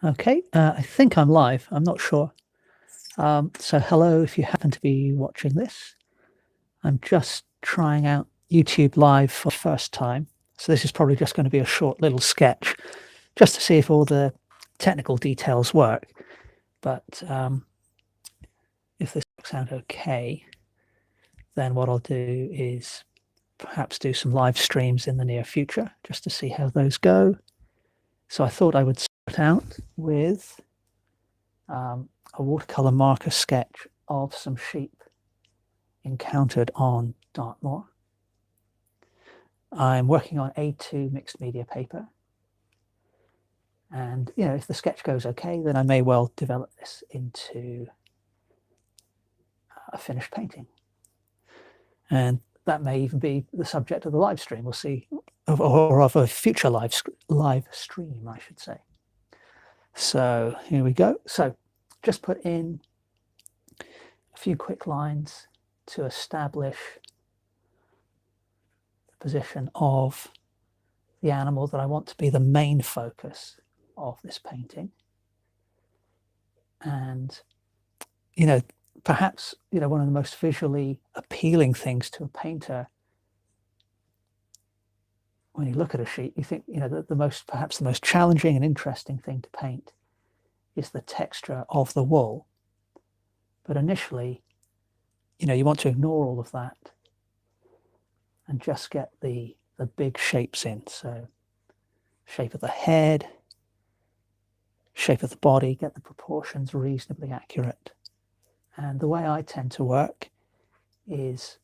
Okay, I think I'm live. I'm not sure. So hello, if you happen to be watching this. I'm just trying out YouTube Live for the first time. So this is probably just going to be a short little sketch just to see if all the technical details work. But if this works out okay, then what I'll do is perhaps do some live streams in the near future just to see how those go. So I thought I would start out with a watercolor marker sketch of some sheep encountered on Dartmoor. I'm working on A2 mixed media paper. And, if the sketch goes okay, then I may well develop this into a finished painting. And that may even be the subject of the live stream. We'll see, or of a future live stream, I should say. So here we go. So just put in a few quick lines to establish the position of the animal that I want to be the main focus of this painting. And, perhaps, one of the most visually appealing things to a painter, when you look at a sheep, you think, perhaps the most challenging and interesting thing to paint is the texture of the wool. But initially, you want to ignore all of that and just get the big shapes in. So shape of the head, shape of the body, get the proportions reasonably accurate. And the way I tend to work is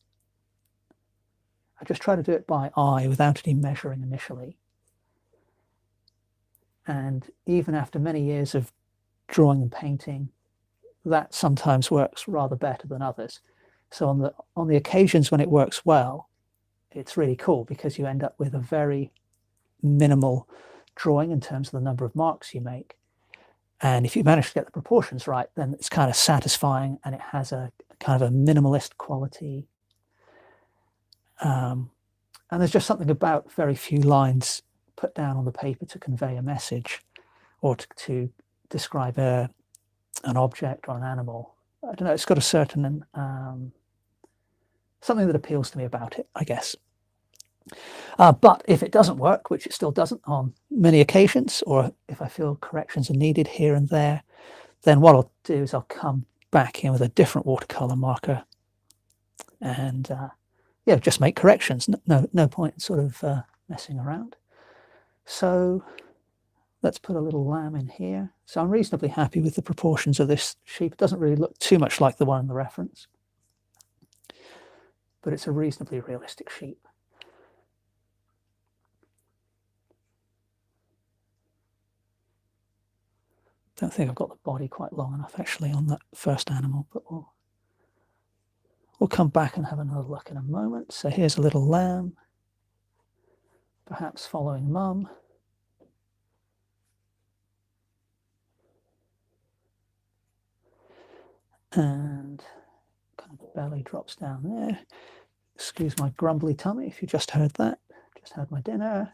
I just try to do it by eye without any measuring initially. And even after many years of drawing and painting, that sometimes works rather better than others. So on the occasions when it works well, it's really cool because you end up with a very minimal drawing in terms of the number of marks you make. And if you manage to get the proportions right, then it's kind of satisfying and it has a kind of a minimalist quality. And there's just something about very few lines put down on the paper to convey a message or to describe an object or an animal. I don't know, it's got a certain something that appeals to me about it, I guess. But if it doesn't work, which it still doesn't on many occasions, or if I feel corrections are needed here and there, then what I'll do is I'll come back in with a different watercolor marker and just make corrections. No point in sort of messing around. So let's put a little lamb in here. So I'm reasonably happy with the proportions of this sheep. It doesn't really look too much like the one in the reference, but it's a reasonably realistic sheep. Don't think I've got the body quite long enough actually on that first animal, but we'll come back and have another look in a moment. So here's a little lamb, perhaps following mum. And kind of the belly drops down there. Excuse my grumbly tummy if you just heard that. Just had my dinner.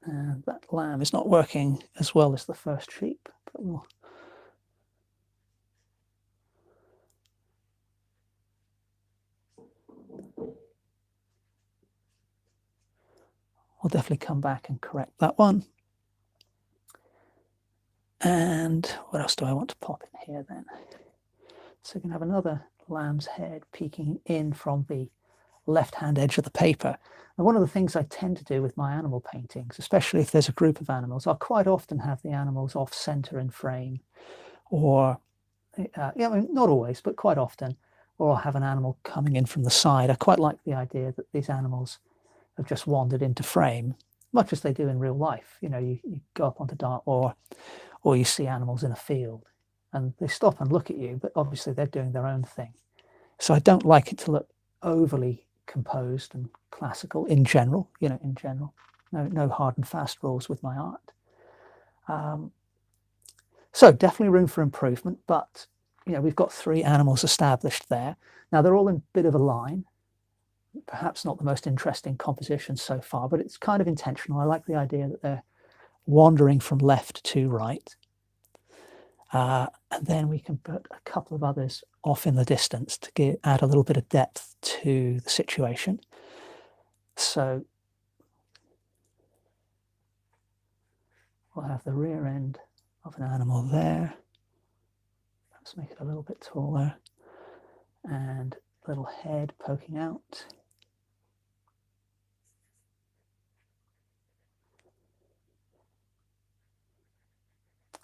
And that lamb is not working as well as the first sheep, but we'll definitely come back and correct that one. And what else do I want to pop in here then? So you can have another lamb's head peeking in from the left-hand edge of the paper. And one of the things I tend to do with my animal paintings, especially if there's a group of animals, I'll quite often have the animals off-center in frame, or, not always, but quite often, or I'll have an animal coming in from the side. I quite like the idea that these animals have just wandered into frame, much as they do in real life. You go up onto Dartmoor, or you see animals in a field, and they stop and look at you, but obviously they're doing their own thing. So I don't like it to look overly composed and classical in general. No hard and fast rules with my art. So definitely room for improvement, but we've got 3 animals established there. Now they're all in a bit of a line, perhaps not the most interesting composition so far, but it's kind of intentional. I like the idea that they're wandering from left to right. And then we can put a couple of others off in the distance to add a little bit of depth to the situation. So we'll have the rear end of an animal there. Let's make it a little bit taller. And a little head poking out.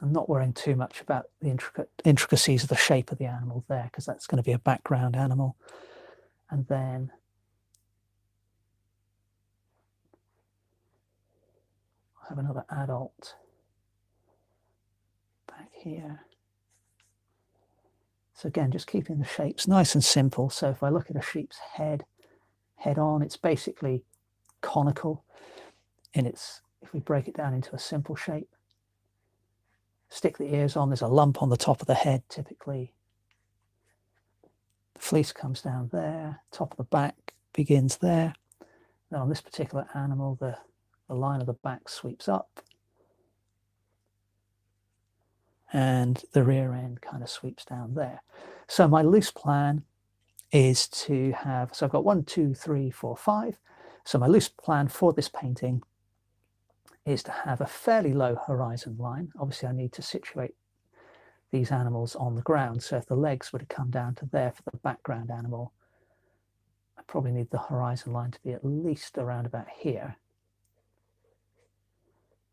I'm not worrying too much about the intricacies of the shape of the animal there, because that's going to be a background animal. And then I'll have another adult back here. So again, just keeping the shapes nice and simple. So if I look at a sheep's head on, it's basically conical in its, if we break it down into a simple shape. Stick the ears on, there's a lump on the top of the head typically. The fleece comes down there, top of the back begins there. Then on this particular animal, the line of the back sweeps up. And the rear end kind of sweeps down there. So my loose plan is to have, so I've got 1, 2, 3, 4, 5. So my loose plan for this painting is to have a fairly low horizon line. Obviously, I need to situate these animals on the ground. So if the legs were to come down to there for the background animal, I probably need the horizon line to be at least around about here.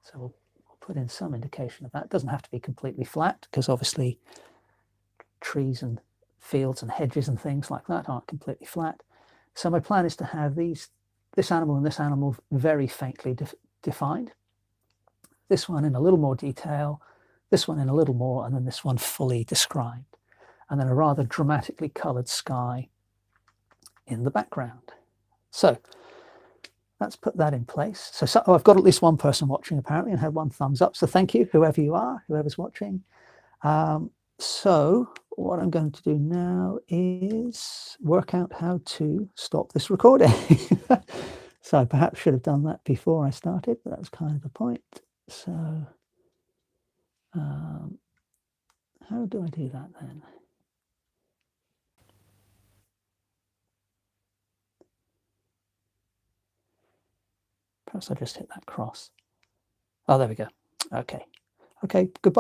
So we'll put in some indication of that. It doesn't have to be completely flat, because obviously trees and fields and hedges and things like that aren't completely flat. So my plan is to have this animal and this animal very faintly defined. This one in a little more detail, this one in a little more, and then this one fully described. And then a rather dramatically coloured sky in the background. So let's put that in place. So I've got at least one person watching apparently and had one thumbs up. So thank you, whoever you are, whoever's watching. So what I'm going to do now is work out how to stop this recording. So I perhaps should have done that before I started, but that's kind of the point. So how do I do that then? Perhaps I just hit that cross. Oh, there we go. Okay. Okay, goodbye.